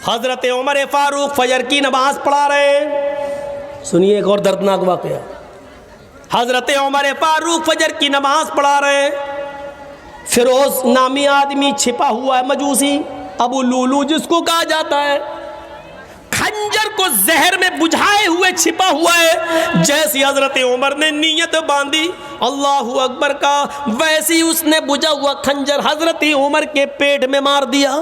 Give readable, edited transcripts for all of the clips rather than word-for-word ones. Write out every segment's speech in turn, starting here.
हजरत उमर फारूक फजर की नमाज पढ़ा रहे हैं। सुनिए एक और दर्दनाक वाकया। हजरत उमर फारूक फजर की नमाज पढ़ा रहे हैं। फिरोज नामी आदमी छिपा हुआ है, मजूसी अबू लूलू जिसको कहा जाता है, खंजर को जहर में बुझाए हुए छिपा हुआ है। जैसी हजरत उमर ने नीयत बांधी अल्लाहू अकबर का, वैसी उसने बुझा हुआ खंजर हजरत उमर के पेट में मार दिया।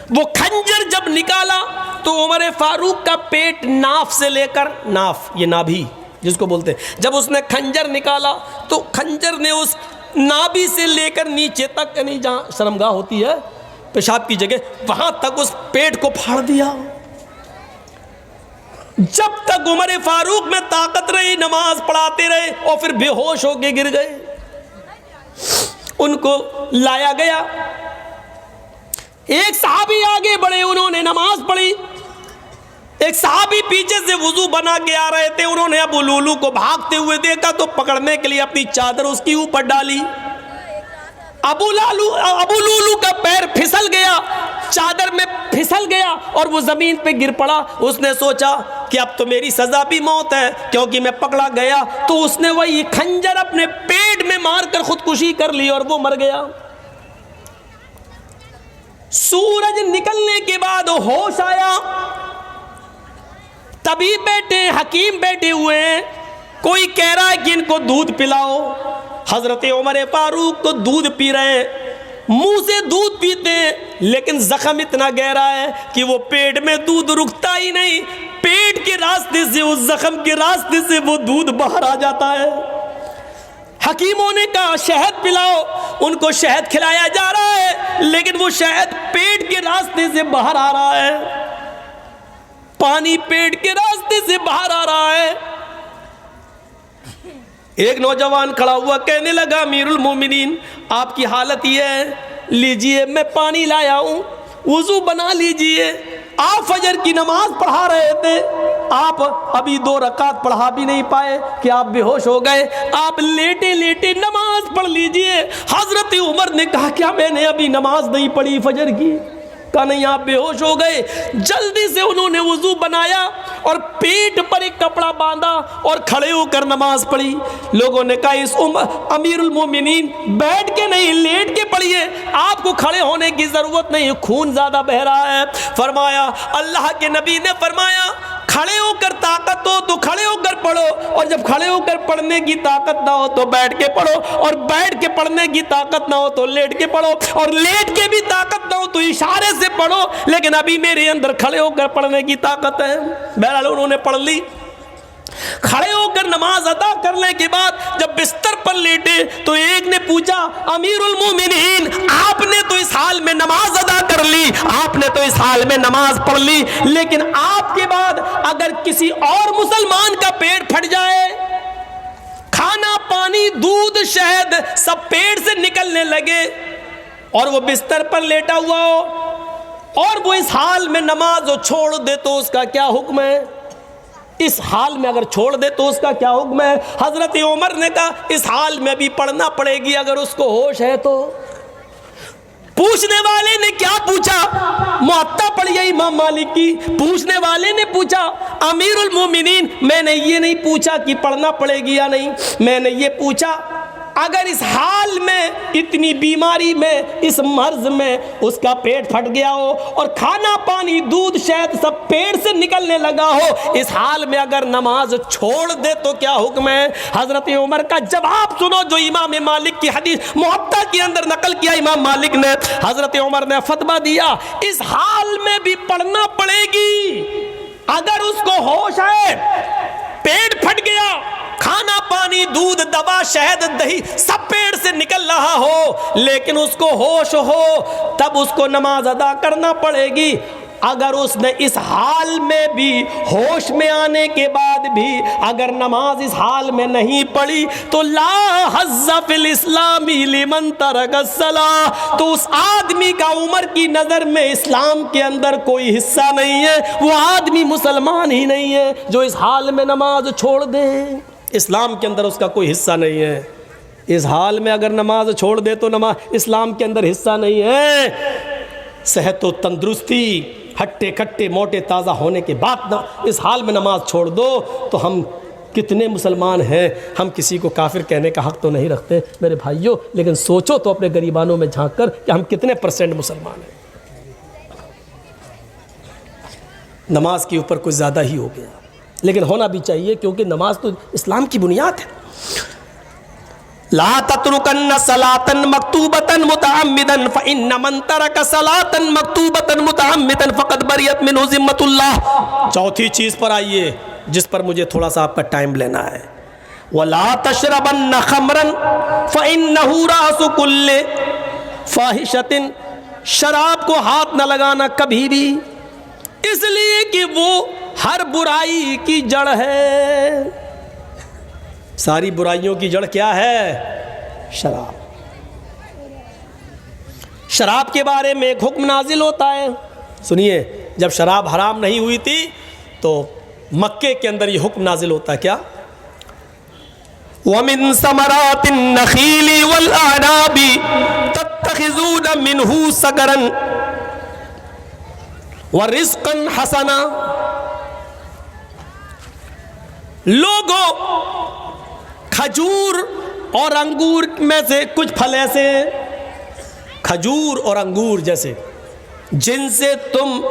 वो खंजर जब निकाला तो उमर फारूक का पेट नाफ से लेकर, नाफ ये नाभि जिसको बोलते हैं, जब उसने खंजर निकाला तो खंजर ने उस नाभि से लेकर नीचे तक, यानी जहाँ शर्मगाह होती है पेशाब की जगह, वहां तक उस पेट को फाड़ दिया। जब तक उमर फारूक में ताकत रही नमाज पढ़ाते रहे और फिर बेहोश होके गिर गए। उनको लाया गया, एक सहाबी आगे बढ़े, उन्होंने नमाज पढ़ी। एक सहाबी पीछे से वुजू बना के आ रहे थे, उन्होंने अबू लूलू को भागते हुए देखा तो पकड़ने के लिए अपनी चादर उसके ऊपर डाली। अबू लूलू का पैर फिसल गया, चादर में फिसल गया और वो जमीन पे गिर पड़ा। उसने सोचा कि अब तो मेरी सजा भी मौत है क्योंकि मैं पकड़ा गया। तो उसने वही खंजर अपने पेट में मारकर खुदकुशी कर ली और वो मर गया। सूरज निकलने के बाद होश आया, तभी बैठे हकीम बैठे हुए हैं, कोई कह रहा है कि इनको दूध पिलाओ। हजरत उमर फारूक तो दूध पी रहे हैं, मुंह से दूध पीते हैं, लेकिन जख्म इतना गहरा है कि वो पेट में दूध रुकता ही नहीं। पेट के रास्ते से, उस जख्म के रास्ते से वो दूध बाहर आ जाता है। हकीमों ने कहा शहद पिलाओ, उनको शहद खिलाया जा रहा है, लेकिन वो शहद पेट के रास्ते से बाहर आ रहा है, पानी पेट के रास्ते से बाहर आ रहा है। एक नौजवान खड़ा हुआ, कहने लगा अमीरुल मोमिनीन आपकी हालत ये है, लीजिए मैं पानी लाया हूं, वुजू बना लीजिए। आप फजर की नमाज पढ़ा रहे थे, आप अभी 2 रकात पढ़ा भी नहीं पाए कि आप बेहोश हो गए। आप लेटे लेटे नमाज पढ़ लीजिए। हजरत उमर ने कहा क्या मैंने अभी नमाज नहीं पढ़ी फजर की? कहा नहीं, आप बेहोश हो गए। जल्दी से उन्होंने वुजू बनाया और पेट पर एक कपड़ा बांधा और खड़े होकर नमाज पढ़ी। लोगों ने कहा इस अमीरुल मोमिनीन बैठ के नहीं लेट के पढ़िए, आपको खड़े होने की जरूरत नहीं, खून ज्यादा बह रहा है। फरमाया, अल्लाह के नबी ने फरमाया खड़े होकर ताकत हो तो खड़े होकर पढ़ो, और जब खड़े होकर पढ़ने की ताकत ना हो तो बैठ के पढ़ो, और बैठ के पढ़ने की ताकत ना हो तो लेट के पढ़ो, और लेट के भी ताकत ना हो तो इशारे से पढ़ो, लेकिन अभी मेरे अंदर खड़े होकर पढ़ने की ताकत है। बहरहाल उन्होंने पढ़ ली। खड़े होकर नमाज अदा करने के बाद जब बिस्तर पर लेटे तो एक ने पूछा अमीरुल मोमिनीन आपने तो इस हाल में नमाज अदा कर ली, आपने तो इस हाल में नमाज पढ़ ली, लेकिन आपके बाद अगर किसी और मुसलमान का पेट फट जाए, खाना पानी दूध शहद सब पेट से निकलने लगे और वो बिस्तर पर लेटा हुआ हो और वो इस हाल में नमाज छोड़ दे तो उसका क्या हुक्म है? इस हाल में अगर छोड़ दे तो उसका क्या हुक्म है? हजरत उमर ने कहा इस हाल में भी पढ़ना पड़ेगी अगर उसको होश है तो। पूछने वाले ने क्या पूछा? मुअत्ता पढ़िए इमाम मालिक की। पूछने वाले ने पूछा अमीरुल मोमिनीन मैंने ये नहीं पूछा कि पढ़ना पड़ेगी या नहीं, मैंने ये पूछा अगर इस हाल में, इतनी बीमारी में, इस मर्ज में उसका पेट फट गया हो और खाना पानी दूध शहद सब पेट से निकलने लगा हो, इस हाल में अगर नमाज छोड़ दे तो क्या हुक्म है? हजरत उमर का जवाब सुनो जो इमाम मालिक की हदीस मुअत्ता के अंदर नकल किया इमाम मालिक ने। हजरत उमर ने फतवा दिया इस हाल में भी पढ़ना पड़ेगी अगर उसको होश है, पेट फट गया, खाना पानी दूध दवा शहद दही सब पेट से निकल रहा हो, लेकिन उसको होश हो तब उसको नमाज अदा करना पड़ेगी। अगर उसने इस हाल में भी, होश में आने के बाद भी अगर नमाज इस हाल में नहीं पढ़ी तो ला हज़्ज़ फिल इस्लामी लिमन तरकस्सलाह, तो उस आदमी का उमर की नज़र में इस्लाम के अंदर कोई हिस्सा नहीं है, वो आदमी मुसलमान ही नहीं है जो इस हाल में नमाज छोड़ दे। इस्लाम के अंदर उसका कोई हिस्सा नहीं है। इस हाल में अगर नमाज छोड़ दे तो नमाज इस्लाम के अंदर हिस्सा नहीं है। सेहत व तंदुरुस्ती, हट्टे कट्टे मोटे ताज़ा होने के बाद ना इस हाल में नमाज छोड़ दो तो हम कितने मुसलमान हैं। हम किसी को काफिर कहने का हक़ तो नहीं रखते मेरे भाइयों, लेकिन सोचो तो अपने गरीबानों में झांक कर कि हम कितने % मुसलमान हैं। नमाज के ऊपर कुछ ज़्यादा ही हो गया, लेकिन होना भी चाहिए क्योंकि नमाज तो इस्लाम की बुनियाद है। ला तत्रुकन्न सलातन मक्तूबतन मुतअम्मिदन फ़इन्न मन तरक सलातन मक्तूबतन मुतअम्मिदन फ़क़द बरियत मिन्हु ज़िम्मतुल्लाह। चौथी चीज़ पर आइए जिस पर मुझे थोड़ा सा आपका टाइम लेना है। वला तशरबन्न खमरन फ़इन्नहु रासु कुल्ले फ़ाहिशतिन। शराब को हाथ न लगाना कभी भी, इसलिए कि वो हर बुराई की जड़ है। सारी बुराइयों की जड़ क्या है? शराब। शराब के बारे में एक हुक्म नाजिल होता है। सुनिए, जब शराब हराम नहीं हुई थी तो मक्के के अंदर ये हुक्म नाजिल होता है, क्या? वमिन समरातिन नखीली वल अनाबी तत्तखिज़ून मिन्हु सगरन व रिज़्क़न हसना। लोगों, खजूर और अंगूर में से कुछ फल ऐसे हैं, खजूर और अंगूर जैसे, जिनसे तुम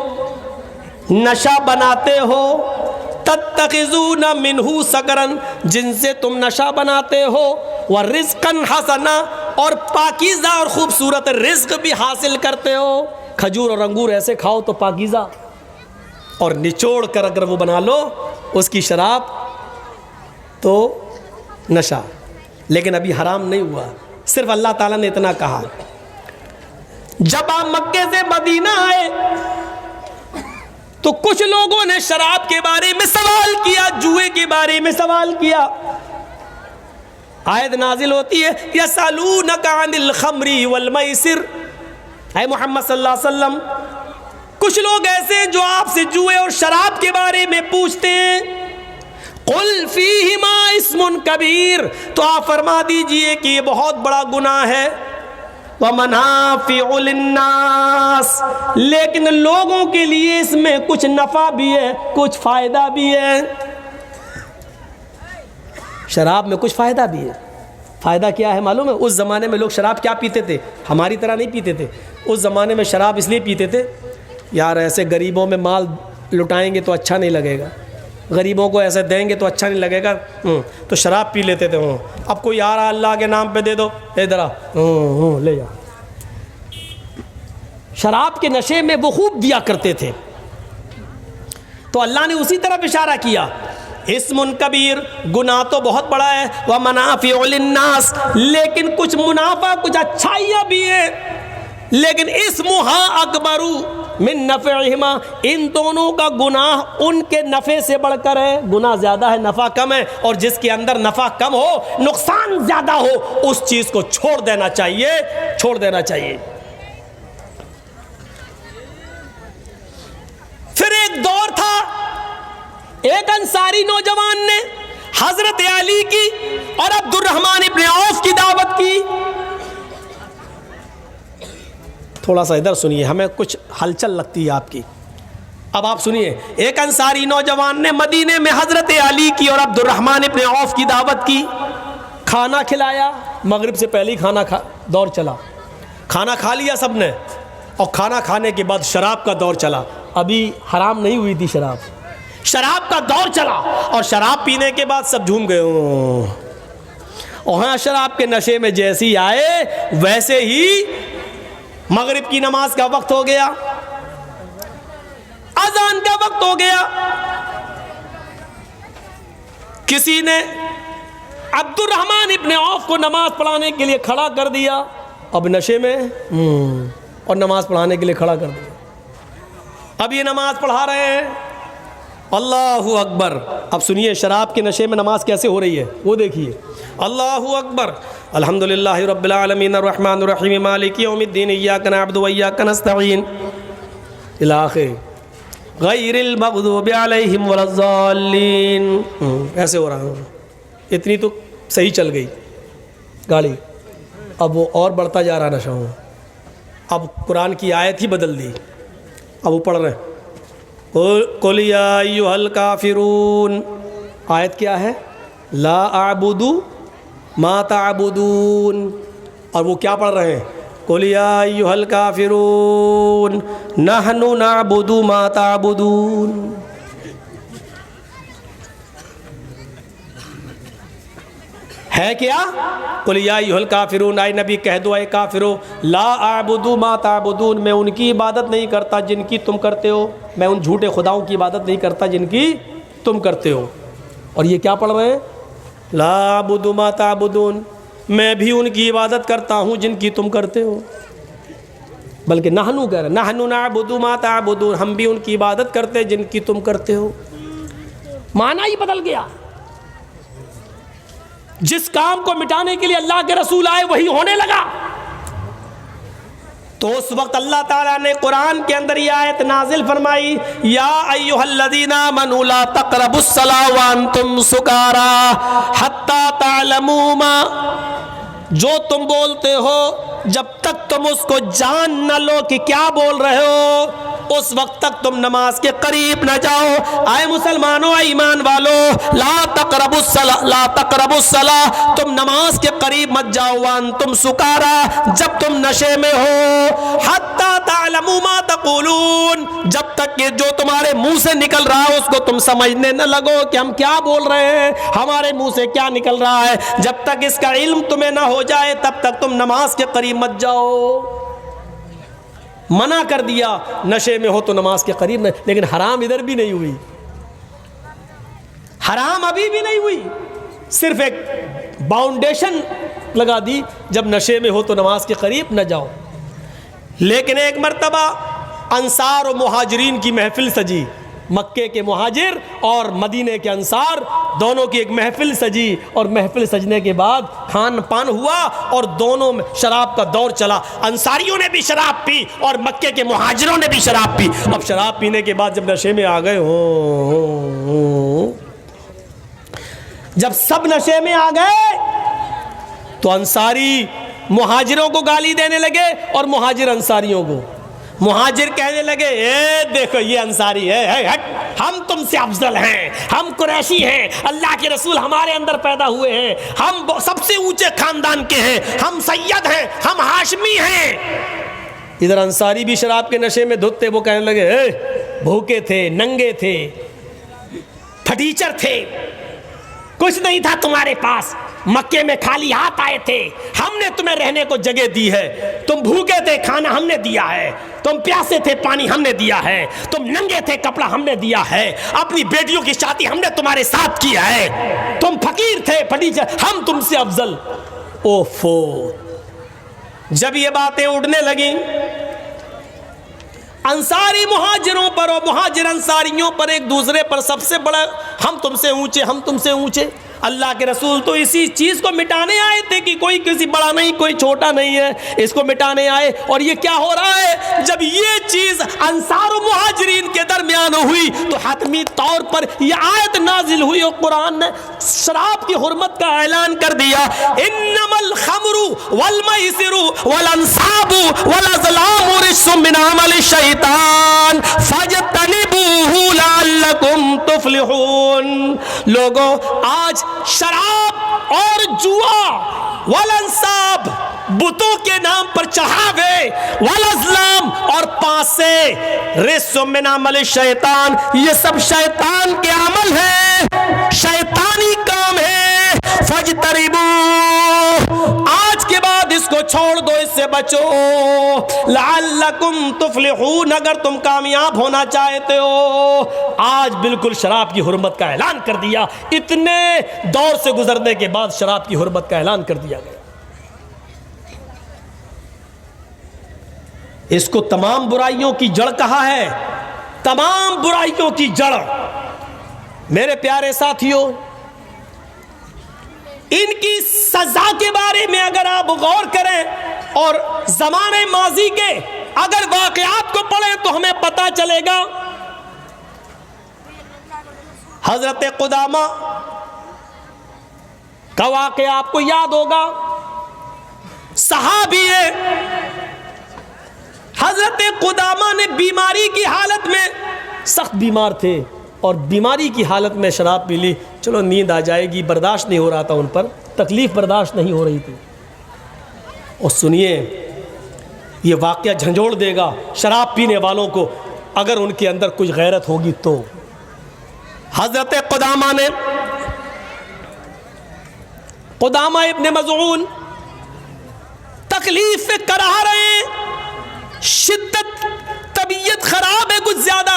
नशा बनाते हो। तत्तखिज़ून मिन्हु सगरन, जिनसे तुम नशा बनाते हो। व रिज़्क़न हसना, और पाकीज़ा और खूबसूरत रिज़्क़ भी हासिल करते हो। खजूर और अंगूर ऐसे खाओ तो पाकीज़ा, और निचोड़ कर अगर वो बना लो उसकी शराब तो नशा। लेकिन अभी हराम नहीं हुआ, सिर्फ अल्लाह ताला ने इतना कहा। जब आप मक्के से मदीना आए तो कुछ लोगों ने शराब के बारे में सवाल किया, जुए के बारे में सवाल किया। आयत नाजिल होती है, यसअलूनका अनिल खम्री वल मैसिर। ऐ मोहम्मद सल्लल्लाहु अलैहि वसल्लम, कुछ लोग ऐसे जो आपसे जुए और शराब के बारे में पूछते हैं। कुल फीहिमा इस्मुन कबीर, तो आप फरमा दीजिए कि ये बहुत बड़ा गुनाह है। व मनाफिउ लिन्नास, लेकिन लोगों के लिए इसमें कुछ नफ़ा भी है, कुछ फ़ायदा भी है। शराब में कुछ फ़ायदा भी है। फ़ायदा क्या है मालूम है? उस ज़माने में लोग शराब क्या पीते थे? हमारी तरह नहीं पीते थे। उस ज़माने में शराब इसलिए पीते थे, यार ऐसे गरीबों में माल लुटाएंगे तो अच्छा नहीं लगेगा, गरीबों को ऐसे देंगे तो अच्छा नहीं लगेगा, तो शराब पी लेते थे। अब कोई यार अल्लाह के नाम पे दे दो, इधर आ, ले जा। शराब के नशे में वो खूब दिया करते थे। तो अल्लाह ने उसी तरफ इशारा किया, इस्मुन कबीर, गुनाह तो बहुत बड़ा है। व मनाफिउ लिन्नास, लेकिन कुछ मुनाफा, कुछ अच्छाइयाँ भी है। लेकिन इस्मुहा अकबरू मिन नफ़इहिमा, इन दोनों का गुनाह उनके नफ़े से बढ़कर है। गुनाह ज़्यादा है, नफ़ा कम है, और जिसके अंदर नफ़ा कम हो, नुकसान ज़्यादा हो, उस चीज़ को छोड़ देना चाहिए, छोड़ देना चाहिए। फिर एक दौर था, एक अंसारी नौजवान ने हज़रत अली की और अब्दुर्रहमान इब्न औफ की दावत की। थोड़ा सा इधर सुनिए, हमें कुछ हलचल लगती है आपकी। अब आप सुनिए, एक अंसारी नौजवान ने मदीने में हज़रत अली की और अब्दुर्रहमान इब्न औफ की दावत की, खाना खिलाया। मगरिब से पहले ही दौर चला, खाना खा लिया सबने, और खाना खाने के बाद शराब का दौर चला। अभी हराम नहीं हुई थी शराब, शराब का दौर चला, और शराब पीने के बाद सब झूम गए। और हाँ, शराब के नशे में जैसे ही आए वैसे ही मगरिब की नमाज का वक्त हो गया, अजान का वक्त हो गया। किसी ने अब्दुर्रहमान इब्न औफ को नमाज पढ़ाने के लिए खड़ा कर दिया, अब नशे में, और नमाज पढ़ाने के लिए खड़ा कर दिया। अब ये नमाज पढ़ा रहे हैं, अल्लाहु अकबर। अब सुनिए शराब के नशे में नमाज कैसे हो रही है, वो देखिए। अल्लाहु अकबर, अल्हम्दुलिल्लाहि रब्बिल आलमीन अर्रहमानिर रहीम मालिकि यौमिद्दीन इय्याका नअबुदु व इय्याका नस्तईन इला आखिर गैरिल मग़दूबि अलैहिम वलज़्ज़ालीन। ऐसे हो रहा है। इतनी तो सही चल गई गाड़ी, अब वो और बढ़ता जा रहा नशा। अब कुरान की आयत ही बदल दी। अब वो पढ़ रहे हैं कुल या अय्युहल काफिरून। आयत क्या है? ला अअबुदु मा तअबुदून। और वो क्या पढ़ रहे हैं? कुल या अय्युहल काफिरून नहनु नअबुदु मा तअबुदून। है क्या? कुल या अय्युहल काफिरून, आए नबी कह दो, आए काफिरो, ला अअबुदु मा तअबुदून, मैं उनकी इबादत नहीं करता जिनकी तुम करते हो। मैं उन झूठे खुदाओं की इबादत नहीं करता जिनकी तुम करते हो। और ये क्या पढ़ रहे हैं? ला अअबुदु मा तअबुदून, मैं भी उनकी इबादत करता हूँ जिनकी तुम करते हो। बल्कि नहनु कह रहे, नहनु नअबुदु मा तअबुदून, हम भी उनकी इबादत करते हैं जिनकी तुम करते हो। माना ही बदल गया। जिस काम को मिटाने के लिए अल्लाह के रसूल आए वही होने लगा। तो उस वक्त अल्लाह ताला ने कुरान के अंदर यह आयत नाजिल फरमाई, या अय्युहल्लज़ीना आमनू ला तक़रबुस्सलाह व अंतुम सुकारा हत्ता तअलमू मा, जो तुम बोलते हो जब तक तुम उसको जान न लो कि क्या बोल रहे हो, उस वक्त तक तुम नमाज के करीब न जाओ। आए मुसलमानों, आए ईमान वालों, ला तक़रबुस्सलाह, तुम नमाज के करीब मत जाओ। वान तुम सुकारा, जब तुम नशे में हो। हत्ता तअलमू मा तक़ूलून, जब तक कि जो तुम्हारे मुंह से निकल रहा है उसको तुम समझने न लगो कि हम क्या बोल रहे हैं, हमारे मुंह से क्या निकल रहा है। जब तक इसका इल्म तुम्हें ना हो जाए तब तक तुम नमाज के करीब मत जाओ। मना कर दिया, नशे में हो तो नमाज के करीब नहीं। लेकिन हराम इधर भी नहीं हुई, हराम अभी भी नहीं हुई, सिर्फ एक बाउंडेशन लगा दी, जब नशे में हो तो नमाज के करीब न जाओ। लेकिन एक मर्तबा अंसार और मुहाजिरीन की महफिल सजी, मक्के के मुहाजिर और मदीने के अंसार दोनों की एक महफिल सजी। और महफिल सजने के बाद खान पान हुआ और दोनों में शराब का दौर चला। अंसारियों ने भी शराब पी और मक्के के मुहाजिरों ने भी शराब पी। अब शराब पीने के बाद जब नशे में आ गए हो, जब सब नशे में आ गए तो अंसारी मुहाजिरों को गाली देने लगे और मुहाजिर अंसारियों को। मुहाजिर कहने लगे, ए देखो ये अंसारी है, हम तुमसे अफजल हैं, हम कुरैशी हैं, अल्लाह के रसूल हमारे अंदर पैदा हुए हैं, हम सबसे ऊंचे खानदान के हैं, हम सैयद हैं, हम हाशमी हैं। इधर अंसारी भी शराब के नशे में धुत थे। वो कहने लगे, भूखे थे, नंगे थे, फटीचर थे, कुछ नहीं था तुम्हारे पास, मक्के में खाली हाथ आए थे, हमने तुम्हें रहने को जगह दी है। तुम भूखे थे, खाना हमने दिया है। तुम प्यासे थे, पानी हमने दिया है। तुम नंगे थे, कपड़ा हमने दिया है। अपनी बेटियों की शादी हमने तुम्हारे साथ किया है। तुम फकीर थे, फटीचर, हम तुमसे अफजल। ओफो, जब ये बातें उड़ने लगी अंसारी मुहाजिरों पर और मुहाजिर अंसारियों पर, एक दूसरे पर सबसे बड़ा, हम तुमसे ऊंचे, हम तुमसे ऊंचे। अल्लाह के रसूल तो इसी चीज़ को मिटाने आए थे कि कोई किसी बड़ा नहीं, कोई छोटा नहीं है, इसको मिटाने आए। और ये क्या हो रहा है, जब ये चीज़ अंसार और मुहाजिरीन के दरमियान हुई तो हतमी तौर पर यह आयत नाजिल हुई और कुरान ने शराब की हुर्मत का ऐलान कर दिया। इन्नमल खमरु वल मैसिरु वल अंसाबु वल अज़लामु रिज्सुम मिन अमलि शैतान फजतनिबूहु लअल्लकुम तुफ्लिहून। लोगों, आज शराब और जुआ, वल अंसाब बुतों के नाम पर चढ़ावे, वल अज़लाम और पासे, रिज्सुम मिन अमलि शैतान, ये सब शैतान के अमल है, शैतानी काम है। फजतनिबू, आज के बाद इसको छोड़ दो, इससे बचो। लअल्लकुम तुफ्लिहून, अगर तुम कामयाब होना चाहते हो। आज बिल्कुल शराब की हुर्मत का ऐलान कर दिया। इतने दौर से गुजरने के बाद शराब की हुर्मत का ऐलान कर दिया गया। इसको तमाम बुराइयों की जड़ कहा है, तमाम बुराइयों की जड़। मेरे प्यारे साथियों, इनकी सजा के बारे में अगर आप गौर करें और ज़माने माजी के अगर वाक़यात को पढ़ें तो हमें पता चलेगा। हज़रत क़ुदामा का वाक़या आपको याद होगा। सहाबी है, हजरत कुदामा ने बीमारी की हालत में, सख्त बीमार थे और बीमारी की हालत में शराब पी ली। चलो नींद आ जाएगी, बर्दाश्त नहीं हो रहा था उन पर, तकलीफ़ बर्दाश्त नहीं हो रही थी। और सुनिए, ये वाक़या झंझोड़ देगा शराब पीने वालों को, अगर उनके अंदर कुछ गैरत होगी तो। हजरत कुदामा इब्ने मज़ऊन तकलीफ में कराह रहे हैं, शिद्दत, तबीयत खराब है कुछ ज़्यादा।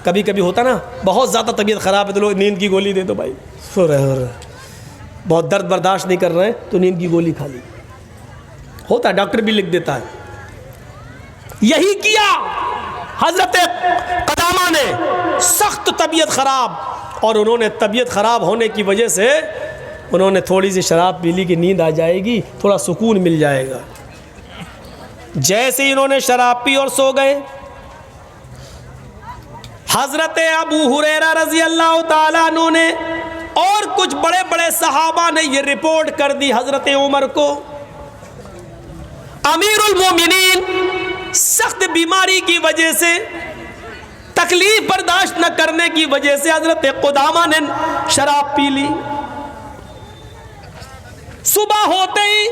कभी कभी होता ना, बहुत ज़्यादा तबीयत ख़राब है तो लोग नींद की गोली दे दो भाई, सो रहे, बहुत दर्द बर्दाश्त नहीं कर रहे हैं तो नींद की गोली खा ली, होता है, डॉक्टर भी लिख देता है। यही किया हजरत कुदामा ने, सख्त तबीयत ख़राब, और उन्होंने तबीयत ख़राब होने की वजह से उन्होंने थोड़ी सी शराब पी ली कि नींद आ जाएगी, थोड़ा सुकून मिल जाएगा। जैसे ही इन्होंने शराब पी और सो गए, हजरत अबू हुरैरा रजी अल्लाह ताला अन्हु ने और कुछ बड़े बड़े सहाबा ने यह रिपोर्ट कर दी हजरत उमर को। अमीरुल मोमिनीन सख्त बीमारी की वजह से, तकलीफ बर्दाश्त न करने की वजह से हजरत कुदामा ने शराब पी ली। सुबह होते ही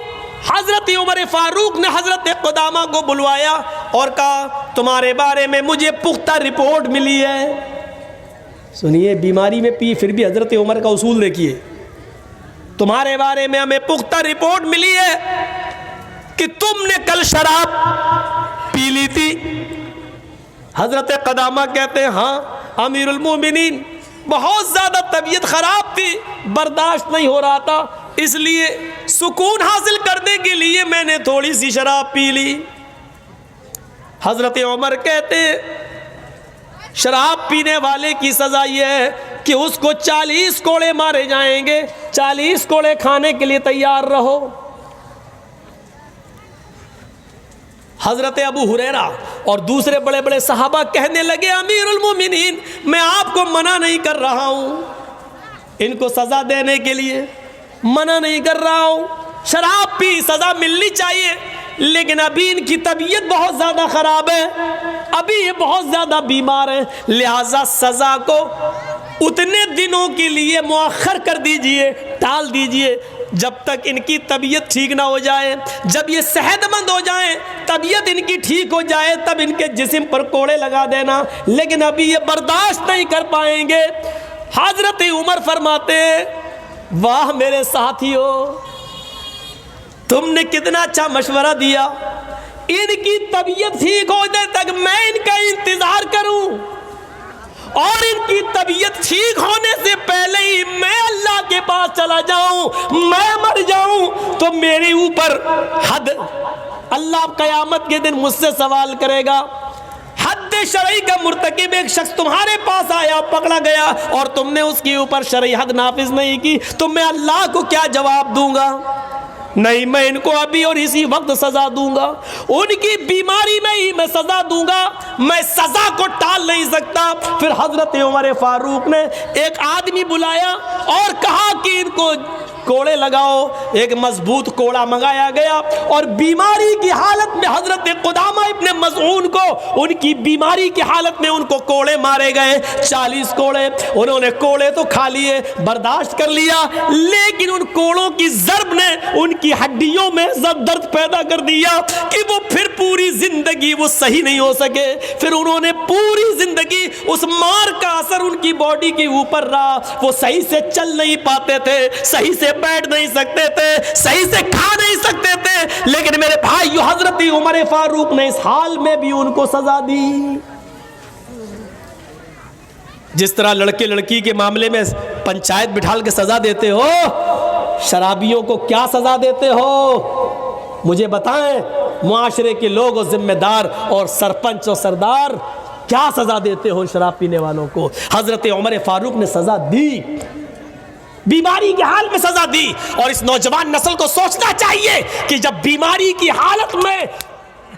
हजरत उमर फारूक ने हजरत कुदामा को बुलवाया और कहा, तुम्हारे बारे में मुझे पुख्ता रिपोर्ट मिली है। सुनिए, बीमारी में पी फिर भी हजरत उमर का उसूल देखिए, तुम्हारे बारे में हमें पुख्ता रिपोर्ट मिली है कि तुमने कल शराब पी ली थी। हजरत कुदामा कहते हैं, हाँ अमीरुल मोमिनीन, बहुत ज़्यादा तबीयत ख़राब थी, बर्दाश्त नहीं हो रहा था, इसलिए सुकून हासिल करने के लिए मैंने थोड़ी सी शराब पी ली। हजरत उमर कहते, शराब पीने वाले की सज़ा यह है कि उसको 40 कोड़े मारे जाएंगे, 40 कोड़े खाने के लिए तैयार रहो। हजरत अबू हुरैरा और दूसरे बड़े बड़े सहाबा कहने लगे, अमीरुल मोमिनीन, मैं आपको मना नहीं कर रहा हूँ, इनको सज़ा देने के लिए मना नहीं कर रहा हूँ, शराब पी सज़ा मिलनी चाहिए, लेकिन अभी इनकी तबीयत बहुत ज़्यादा ख़राब है, अभी ये बहुत ज़्यादा बीमार है, लिहाजा सज़ा को उतने दिनों के लिए मुअख्खर कर दीजिए, टाल दीजिए, जब तक इनकी तबीयत ठीक ना हो जाए। जब ये सेहतमंद हो जाए, तबीयत इनकी ठीक हो जाए, तब इनके जिस्म पर कोड़े लगा देना, लेकिन अभी ये बर्दाश्त नहीं कर पाएंगे। हजरत उमर फरमाते, वाह मेरे साथियों, तुमने कितना अच्छा मशवरा दिया, इनकी तबीयत ठीक होने तक मैं इनका इंतजार करूं और इनकी तबीयत ठीक होने से पहले ही मैं अल्लाह के पास चला जाऊं, मैं मर जाऊं तो मेरे ऊपर हद, अल्लाह क़यामत के दिन मुझसे सवाल करेगा। हद शरई का मुर्तकिब एक शख्स तुम्हारे पास आया, पकड़ा गया और तुमने उसके ऊपर शरई हद नाफिज नहीं की, तो मैं अल्लाह को क्या जवाब दूंगा? नहीं, मैं इनको अभी और इसी वक्त सजा दूंगा, उनकी बीमारी में ही मैं सजा दूंगा, मैं सजा को टाल नहीं सकता। फिर हजरत उमर फारूक ने एक आदमी बुलाया और कहा कि इनको कोड़े लगाओ। एक मजबूत कोड़ा मंगाया गया और बीमारी की हालत में हजरत कुदामा इब्ने मज़ऊन को, उनकी बीमारी की हालत में उनको कोड़े मारे गए, 40 कोड़े। उन्होंने कोड़े तो खा लिए, बर्दाश्त कर लिया, लेकिन उन कोड़ों की ज़र्ब ने उनकी हड्डियों में दर्द पैदा कर दिया कि वो फिर पूरी जिंदगी वो सही नहीं हो सके। फिर उन्होंने पूरी जिंदगी उस मार का असर उनकी बॉडी के ऊपर रहा, वो सही से चल नहीं पाते थे, सही से बैठ नहीं सकते थे, सही से खा नहीं सकते थे। लेकिन मेरे भाइयों, हजरत उमर फारूक ने इस हाल में भी उनको सजा दी। जिस तरह लड़के लड़की के मामले में पंचायत बिठाल के सजा देते हो, शराबियों को क्या सजा देते हो मुझे बताएं। मुआशरे के लोग और जिम्मेदार और सरपंच और सरदार क्या सजा देते हो शराब पीने वालों को? हजरत उमर फारूक ने सजा दी, बीमारी के हाल में सजा दी। और इस नौजवान नस्ल को सोचना चाहिए कि जब बीमारी की हालत में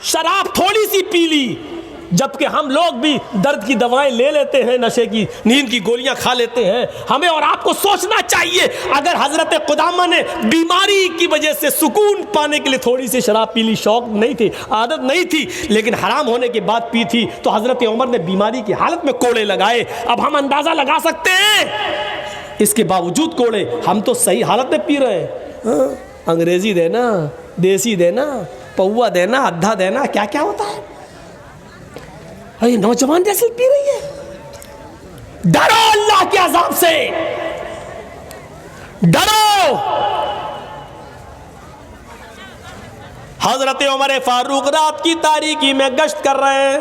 शराब थोड़ी सी पी ली, जबकि हम लोग भी दर्द की दवाएं ले लेते हैं, नशे की नींद की गोलियां खा लेते हैं। हमें और आपको सोचना चाहिए, अगर हजरत खुदामा ने बीमारी की वजह से सुकून पाने के लिए थोड़ी सी शराब पी ली, शौक नहीं थी, आदत नहीं थी, लेकिन हराम होने के बाद पी थी, तो हजरत उमर ने बीमारी की हालत में कोड़े लगाए। अब हम अंदाजा लगा सकते हैं, इसके बावजूद कोड़े, हम तो सही हालत में पी रहे हैं। अंग्रेजी देना, देसी देना, पौवा देना, अद्धा देना, क्या क्या होता है। अरे नौजवान जैसे पी रही है। डरो अल्लाह के अजाब से, डरो। हजरत उमर फारूक रात की तारीकी में गश्त कर रहे हैं।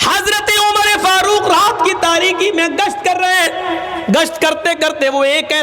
हजरत उमर फारूक रात की तारीकी में गश्त कर रहे हैं। गश्त करते करते वो एक